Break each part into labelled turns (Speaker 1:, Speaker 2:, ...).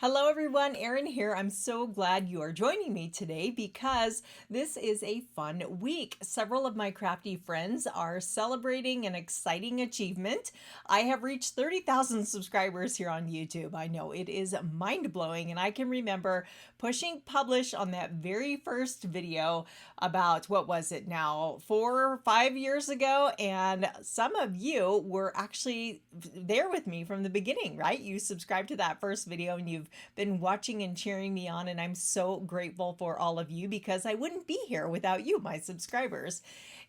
Speaker 1: Hello everyone, Erin here. I'm so glad you are joining me today because this is a fun week. Several of my crafty friends are celebrating an exciting achievement. I have reached 30,000 subscribers here on YouTube. I know it is mind-blowing, and I can remember pushing publish on that very first video about, what was it now, 4 or 5 years ago, and some of you were actually there with me from the beginning, right? You subscribed to that first video and you've been watching and cheering me on, and I'm so grateful for all of you because I wouldn't be here without you, my subscribers.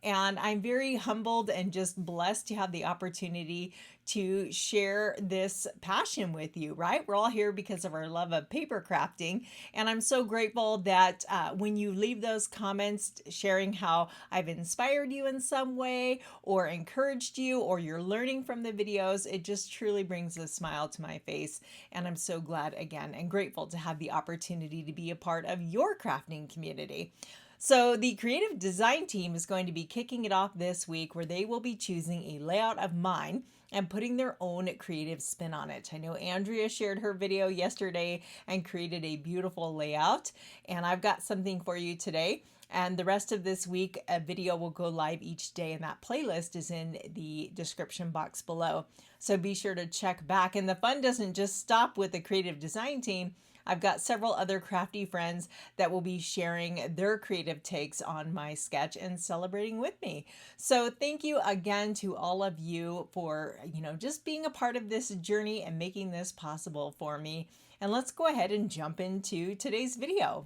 Speaker 1: And I'm very humbled and just blessed to have the opportunity to share this passion with you, right? We're all here because of our love of paper crafting. And I'm so grateful that when you leave those comments sharing how I've inspired you in some way or encouraged you or you're learning from the videos, it just truly brings a smile to my face. And I'm so glad again and grateful to have the opportunity to be a part of your crafting community. So the creative design team is going to be kicking it off this week where they will be choosing a layout of mine and putting their own creative spin on it. I know Andrea shared her video yesterday and created a beautiful layout, and I've got something for you today. And the rest of this week, a video will go live each day, and that playlist is in the description box below. So be sure to check back. And the fun doesn't just stop with the creative design team. I've got several other crafty friends that will be sharing their creative takes on my sketch and celebrating with me. So thank you again to all of you for, just being a part of this journey and making this possible for me. And let's go ahead and jump into today's video.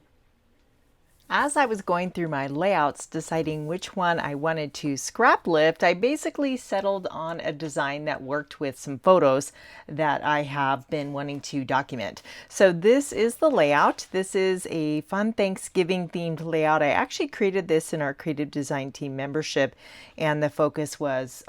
Speaker 1: As I was going through my layouts, deciding which one I wanted to scrap lift, I basically settled on a design that worked with some photos that I have been wanting to document. So this is the layout. This is a fun Thanksgiving themed layout. I actually created this in our creative design team membership, and the focus was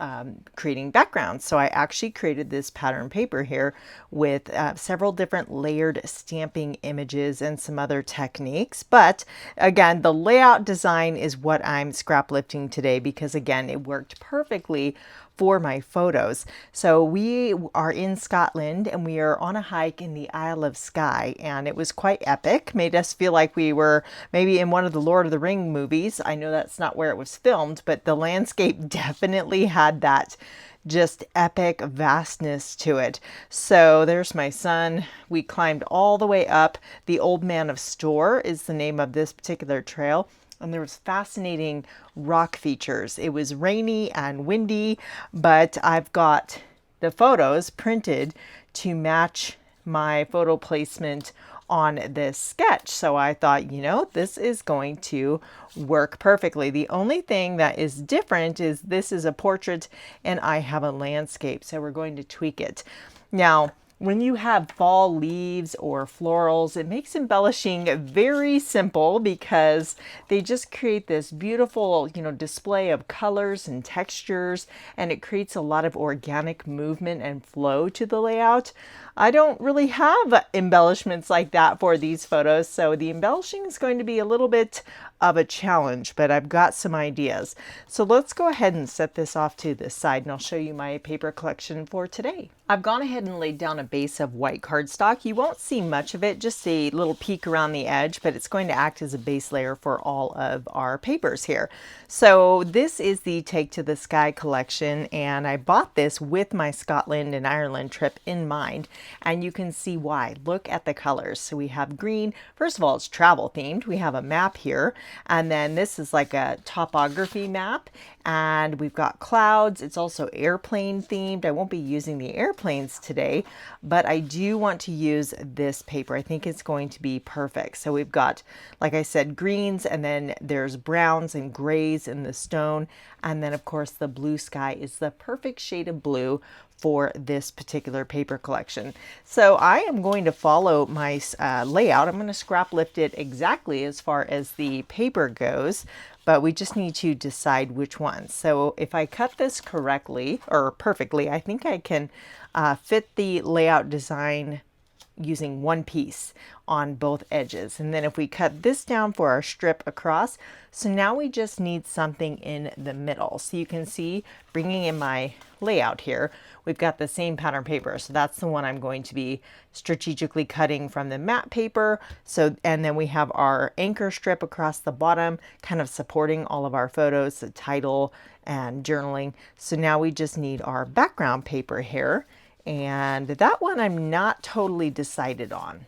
Speaker 1: creating backgrounds. So I actually created this pattern paper here with several different layered stamping images and some other techniques. But again, the layout design is what I'm scrap lifting today because, again, it worked perfectly for my photos. So we are in Scotland and we are on a hike in the Isle of Skye, and it was quite epic. Made us feel like we were maybe in one of the Lord of the Ring movies. I know that's not where it was filmed, but the landscape definitely had that just epic vastness to it. So there's my son. We climbed all the way up. The Old Man of Store is the name of this particular trail. And there was fascinating rock features. It was rainy and windy, but I've got the photos printed to match my photo placement on this sketch. So I thought, this is going to work perfectly. The only thing that is different is this is a portrait and I have a landscape. So we're going to tweak it. Now, when you have fall leaves or florals, it makes embellishing very simple because they just create this beautiful, display of colors and textures, and it creates a lot of organic movement and flow to the layout. I don't really have embellishments like that for these photos, so the embellishing is going to be a little bit of a challenge, but I've got some ideas. So let's go ahead and set this off to the side, and I'll show you my paper collection for today. I've gone ahead and laid down a base of white cardstock. You won't see much of it, just a little peek around the edge, but it's going to act as a base layer for all of our papers here. So this is the Take to the Sky collection, and I bought this with my Scotland and Ireland trip in mind, and you can see why. Look at the colors. So we have green. First of all, it's travel themed. We have a map here, and then this is like a topography map, and we've got clouds. It's also airplane themed. I won't be using the airplanes today, but I do want to use this paper. I think it's going to be perfect. So we've got, like I said, greens, and then there's browns and grays in the stone. And then of course the blue sky is the perfect shade of blue for this particular paper collection. So I am going to follow my layout. I'm going to scrap lift it exactly as far as the paper goes, but we just need to decide which one. So if I cut this correctly or perfectly, I think I can fit the layout design using one piece on both edges. And then if we cut this down for our strip across, so now we just need something in the middle. So you can see, bringing in my layout here, we've got the same pattern paper. So that's the one I'm going to be strategically cutting from the matte paper. So, and then we have our anchor strip across the bottom, kind of supporting all of our photos, the title and journaling. So now we just need our background paper here. And that one I'm not totally decided on.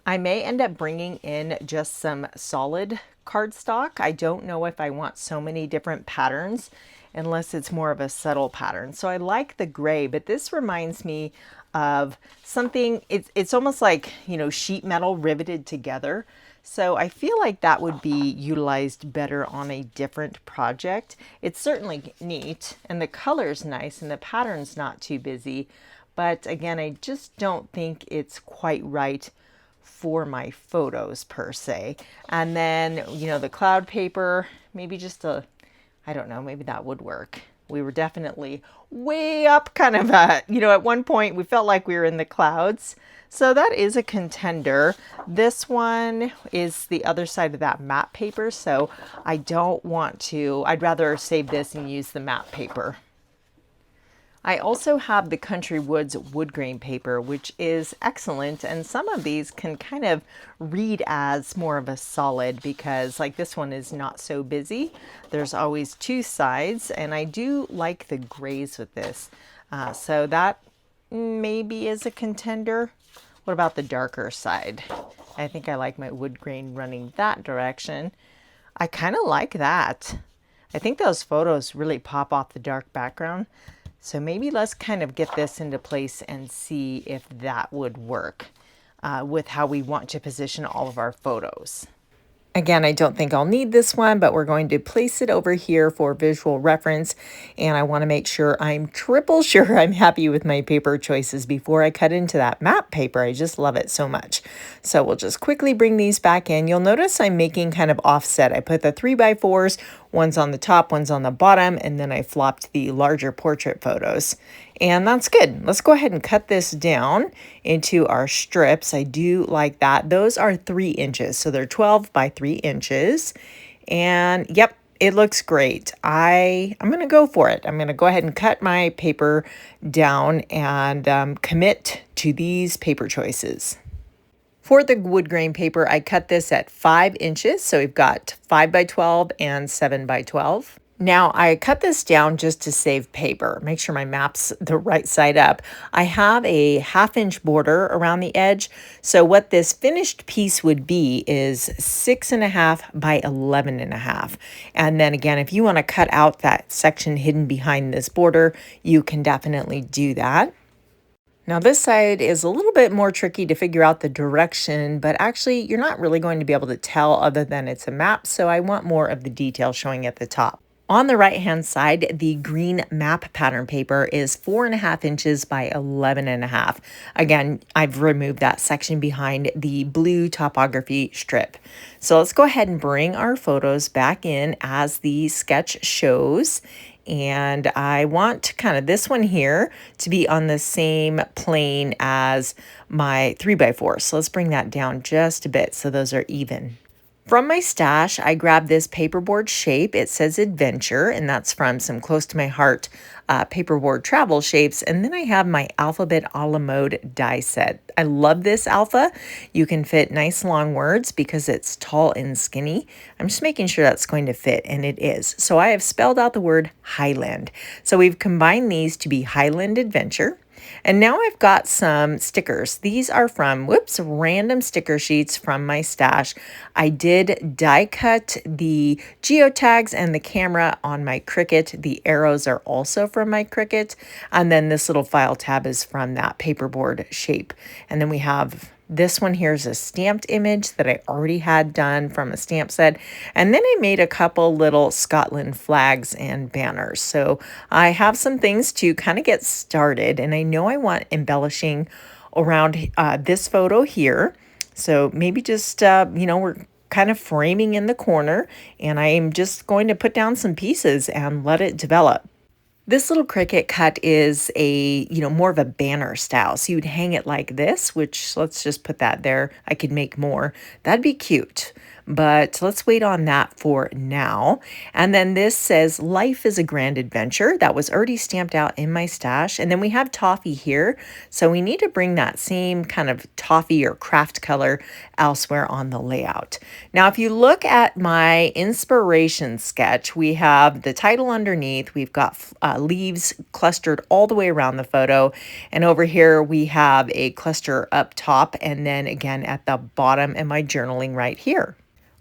Speaker 1: I may end up bringing in just some solid cardstock. I don't know if I want so many different patterns unless it's more of a subtle pattern. So I like the gray, but this reminds me of something, it's almost like, you know, sheet metal riveted together. So I feel like that would be utilized better on a different project. It's certainly neat and the color's nice and the pattern's not too busy. But again, I just don't think it's quite right for my photos per se. And then, you know, the cloud paper, maybe just I don't know, maybe that would work. We were definitely way up kind of you know, at one point we felt like we were in the clouds. So that is a contender. This one is the other side of that matte paper. So I don't want to, I'd rather save this and use the matte paper. I also have the Country Woods wood grain paper, which is excellent. And some of these can kind of read as more of a solid because like this one is not so busy. There's always two sides and I do like the grays with this. So that maybe is a contender. What about the darker side? I think I like my wood grain running that direction. I kind of like that. I think those photos really pop off the dark background. So maybe let's kind of get this into place and see if that would work with how we want to position all of our photos. Again, I don't think I'll need this one, but we're going to place it over here for visual reference. And I want to make sure I'm triple sure I'm happy with my paper choices before I cut into that matte paper. I just love it so much. So we'll just quickly bring these back in. You'll notice I'm making kind of offset. I put the 3x4s, one's on the top, one's on the bottom, and then I flopped the larger portrait photos. And that's good. Let's go ahead and cut this down into our strips. I do like that. Those are 3 inches. So they're 12 by 3 inches. And yep, it looks great. I'm going to go for it. I'm going to go ahead and cut my paper down and commit to these paper choices. For the wood grain paper, I cut this at 5 inches. So we've got 5 by 12 and 7 by 12. Now I cut this down just to save paper, make sure my map's the right side up. I have a 1/2 inch border around the edge. So what this finished piece would be is 6.5 by 11.5. And then again, if you want to cut out that section hidden behind this border, you can definitely do that. Now this side is a little bit more tricky to figure out the direction, but actually you're not really going to be able to tell other than it's a map. So I want more of the detail showing at the top. On the right-hand side, the green map pattern paper is 4.5 inches by 11.5. Again, I've removed that section behind the blue topography strip. So let's go ahead and bring our photos back in as the sketch shows. And I want kind of this one here to be on the same plane as my 3x4. So let's bring that down just a bit so those are even. From my stash, I grabbed this paperboard shape. It says Adventure, and that's from some close to my heart paperboard travel shapes. And then I have my Alphabet a la mode die set. I love this alpha. You can fit nice long words because it's tall and skinny. I'm just making sure that's going to fit, and it is. So I have spelled out the word Highland. So we've combined these to be Highland Adventure. And now I've got some stickers. These are from, random sticker sheets from my stash. I did die cut the geotags and the camera on my Cricut. The arrows are also from my Cricut. And then this little file tab is from that paperboard shape. And then we have this one here is a stamped image that I already had done from a stamp set. And then I made a couple little Scotland flags and banners. So I have some things to kind of get started. And I know I want embellishing around this photo here. So maybe just, we're kind of framing in the corner. And I am just going to put down some pieces and let it develop. This little Cricut cut is more of a banner style. So you'd hang it like this, which let's just put that there. I could make more. That'd be cute. But let's wait on that for now. And then this says, Life is a Grand Adventure. That was already stamped out in my stash. And then we have toffee here. So we need to bring that same kind of toffee or craft color elsewhere on the layout. Now, if you look at my inspiration sketch, we have the title underneath. We've got leaves clustered all the way around the photo. And over here, we have a cluster up top and then again at the bottom and my journaling right here.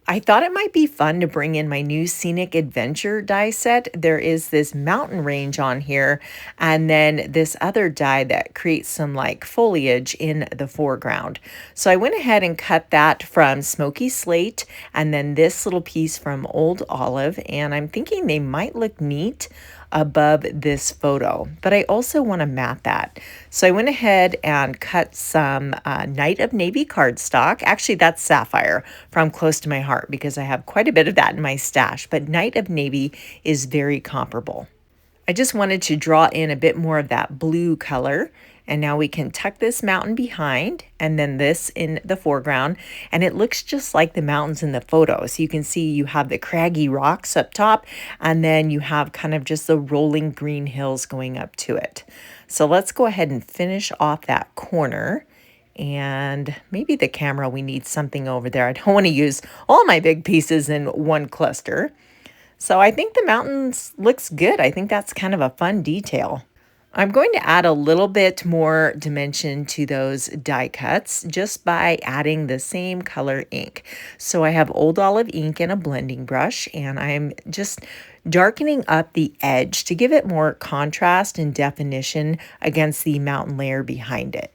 Speaker 1: I thought it might be fun to bring in my new Scenic Adventure die set. There is this mountain range on here, and then this other die that creates some like foliage in the foreground. So I went ahead and cut that from Smoky Slate, and then this little piece from Old Olive, and I'm thinking they might look neat above this photo, but I also want to mat that. So I went ahead and cut some Night of Navy cardstock. Actually, that's sapphire from Close to My Heart because I have quite a bit of that in my stash, but Night of Navy is very comparable. I just wanted to draw in a bit more of that blue color. And now we can tuck this mountain behind and then this in the foreground. And it looks just like the mountains in the photo. So you can see you have the craggy rocks up top and then you have kind of just the rolling green hills going up to it. So let's go ahead and finish off that corner. And maybe the camera, we need something over there. I don't want to use all my big pieces in one cluster. So I think the mountains looks good. I think that's kind of a fun detail. I'm going to add a little bit more dimension to those die cuts just by adding the same color ink. So I have Old Olive ink and a blending brush, and I'm just darkening up the edge to give it more contrast and definition against the mountain layer behind it.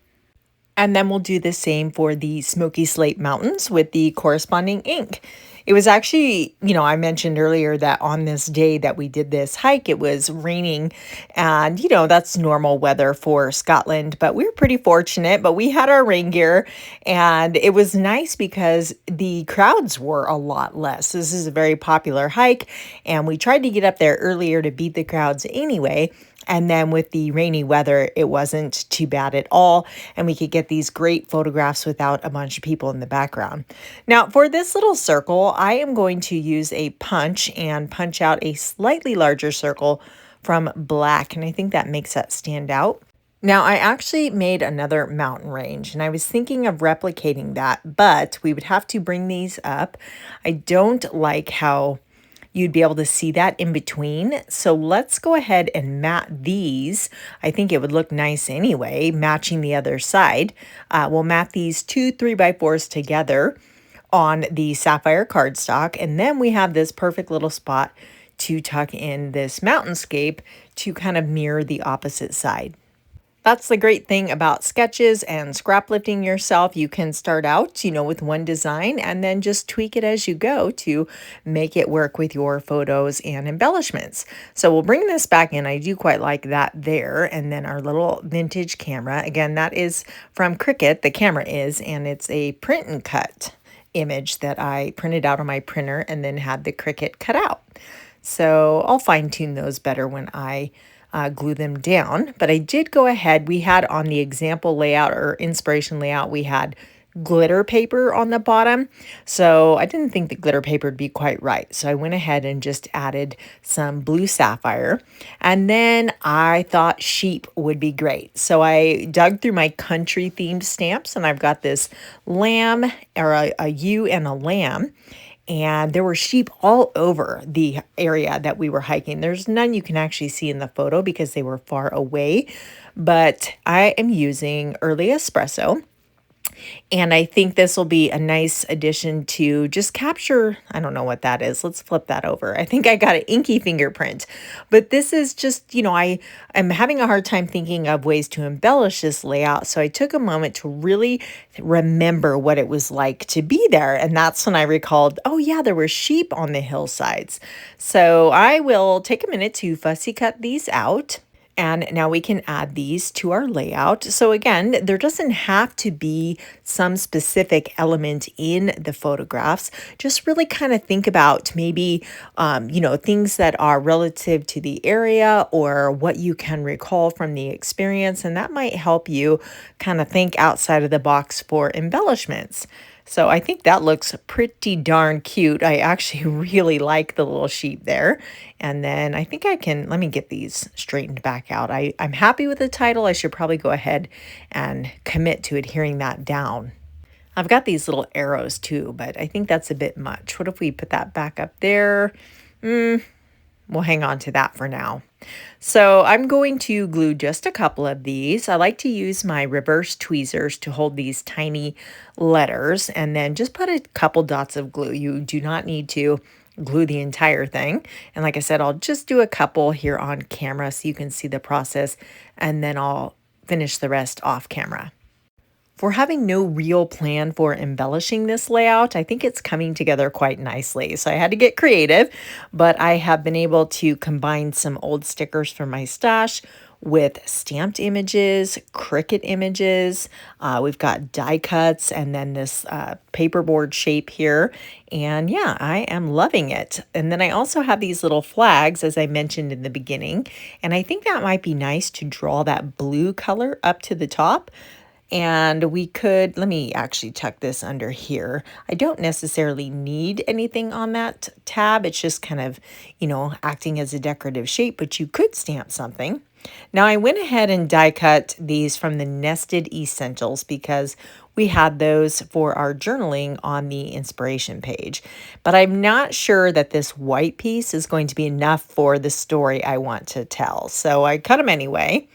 Speaker 1: And then we'll do the same for the Smoky Slate Mountains with the corresponding ink. It was actually, I mentioned earlier that on this day that we did this hike, it was raining and, that's normal weather for Scotland, but we were pretty fortunate, but we had our rain gear and it was nice because the crowds were a lot less. This is a very popular hike and we tried to get up there earlier to beat the crowds anyway. And then with the rainy weather, it wasn't too bad at all. And we could get these great photographs without a bunch of people in the background. Now, for this little circle, I am going to use a punch and punch out a slightly larger circle from black. And I think that makes that stand out. Now, I actually made another mountain range, and I was thinking of replicating that, but we would have to bring these up. I don't like how you'd be able to see that in between. So let's go ahead and mat these. I think it would look nice anyway, matching the other side. We'll mat these 2 3x4s together on the sapphire cardstock. And then we have this perfect little spot to tuck in this mountainscape to kind of mirror the opposite side. That's the great thing about sketches and scrap lifting yourself. You can start out, with one design and then just tweak it as you go to make it work with your photos and embellishments. So we'll bring this back in. I do quite like that there. And then our little vintage camera. Again, that is from Cricut, the camera is, and it's a print and cut image that I printed out on my printer and then had the Cricut cut out. So I'll fine tune those better when I glue them down. But I did go ahead, we had on the example layout or inspiration layout, we had glitter paper on the bottom. So I didn't think the glitter paper would be quite right. So I went ahead and just added some blue sapphire. And then I thought sheep would be great. So I dug through my country themed stamps and I've got this lamb or a ewe and a lamb. And there were sheep all over the area that we were hiking. There's none you can actually see in the photo because they were far away. But I am using early espresso. And I think this will be a nice addition to just capture, I don't know what that is. Let's flip that over. I think I got an inky fingerprint. But this is just, I'm having a hard time thinking of ways to embellish this layout. So I took a moment to really remember what it was like to be there. And that's when I recalled, oh yeah, there were sheep on the hillsides. So I will take a minute to fussy cut these out. And now we can add these to our layout. So again, there doesn't have to be some specific element in the photographs, just really kind of think about maybe, things that are relative to the area or what you can recall from the experience. And that might help you kind of think outside of the box for embellishments. So I think that looks pretty darn cute. I actually really like the little sheep there. And then I think let me get these straightened back out. I'm happy with the title. I should probably go ahead and commit to adhering that down. I've got these little arrows too, but I think that's a bit much. What if we put that back up there? We'll hang on to that for now. So I'm going to glue just a couple of these. I like to use my reverse tweezers to hold these tiny letters and then just put a couple dots of glue. You do not need to glue the entire thing. And like I said, I'll just do a couple here on camera so you can see the process, and then I'll finish the rest off camera. For having no real plan for embellishing this layout, I think it's coming together quite nicely. So I had to get creative, but I have been able to combine some old stickers from my stash with stamped images, Cricut images. We've got die cuts and then this paperboard shape here. And yeah, I am loving it. And then I also have these little flags, as I mentioned in the beginning. And I think that might be nice to draw that blue color up to the top. And let me actually tuck this under here. I don't necessarily need anything on that tab. It's just kind of, acting as a decorative shape, but you could stamp something. Now I went ahead and die cut these from the Nested Essentials because we had those for our journaling on the inspiration page. But I'm not sure that this white piece is going to be enough for the story I want to tell. So I cut them anyway.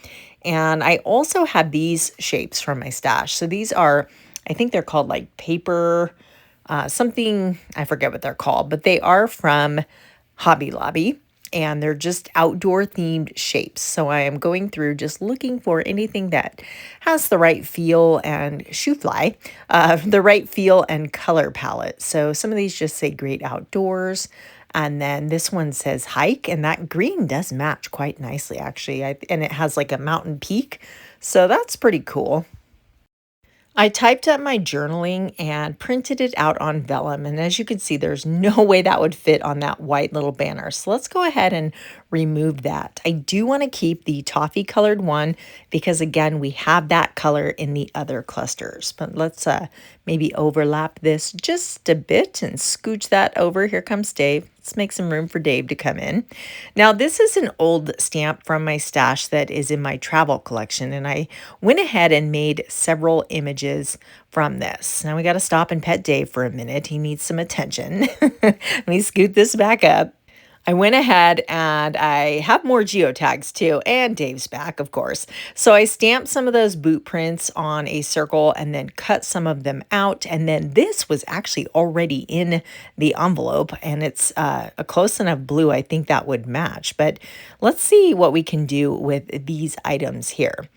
Speaker 1: And I also have these shapes from my stash. So these are, I think they're called like paper, something, I forget what they're called, but they are from Hobby Lobby. And they're just outdoor themed shapes. So I am going through just looking for anything that has the right feel and the right feel and color palette. So some of these just say great outdoors. And then this one says hike, and that green does match quite nicely, actually. And it has like a mountain peak. So that's pretty cool. I typed up my journaling and printed it out on vellum. And as you can see, there's no way that would fit on that white little banner. So let's go ahead and remove that. I do want to keep the toffee colored one because again, we have that color in the other clusters. But let's maybe overlap this just a bit and scooch that over. Here comes Dave. Let's make some room for Dave to come in. Now, this is an old stamp from my stash that is in my travel collection, and I went ahead and made several images from this. Now we got to stop and pet Dave for a minute. He needs some attention. Let me scoot this back up. I went ahead and I have more geotags too, and Dave's back, of course. So I stamped some of those boot prints on a circle and then cut some of them out. And then this was actually already in the envelope, and it's a close enough blue, I think that would match. But let's see what we can do with these items here.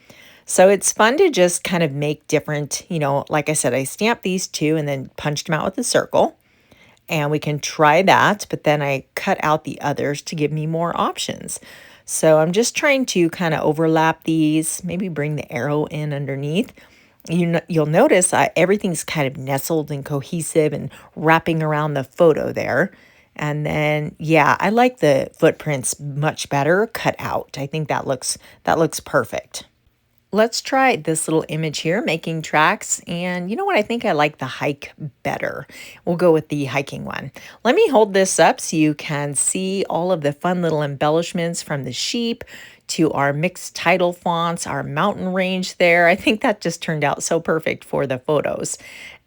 Speaker 1: So it's fun to just kind of make different, like I said, I stamped these two and then punched them out with a circle. And we can try that, but then I cut out the others to give me more options. So I'm just trying to kind of overlap these, maybe bring the arrow in underneath. You'll notice everything's kind of nestled and cohesive and wrapping around the photo there. And then, yeah, I like the footprints much better cut out. I think that looks perfect. Let's try this little image here, making tracks. And you know what? I think I like the hike better. We'll go with the hiking one. Let me hold this up so you can see all of the fun little embellishments from the sheep to our mixed title fonts, our mountain range there. I think that just turned out so perfect for the photos.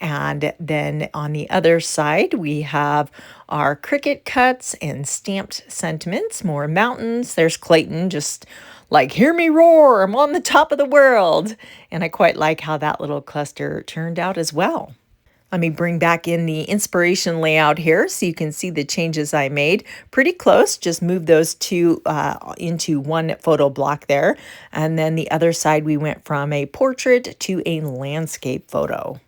Speaker 1: And then on the other side, we have our Cricut cuts and stamped sentiments, more mountains. There's Clayton just like, hear me roar, I'm on the top of the world. And I quite like how that little cluster turned out as well. Let me bring back in the inspiration layout here so you can see the changes I made. Pretty close, just move those two into one photo block there. And then the other side, we went from a portrait to a landscape photo.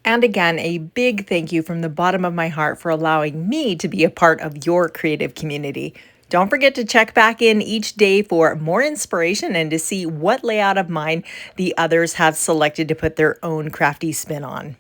Speaker 1: And again, a big thank you from the bottom of my heart for allowing me to be a part of your creative community. Don't forget to check back in each day for more inspiration and to see what layout of mine the others have selected to put their own crafty spin on.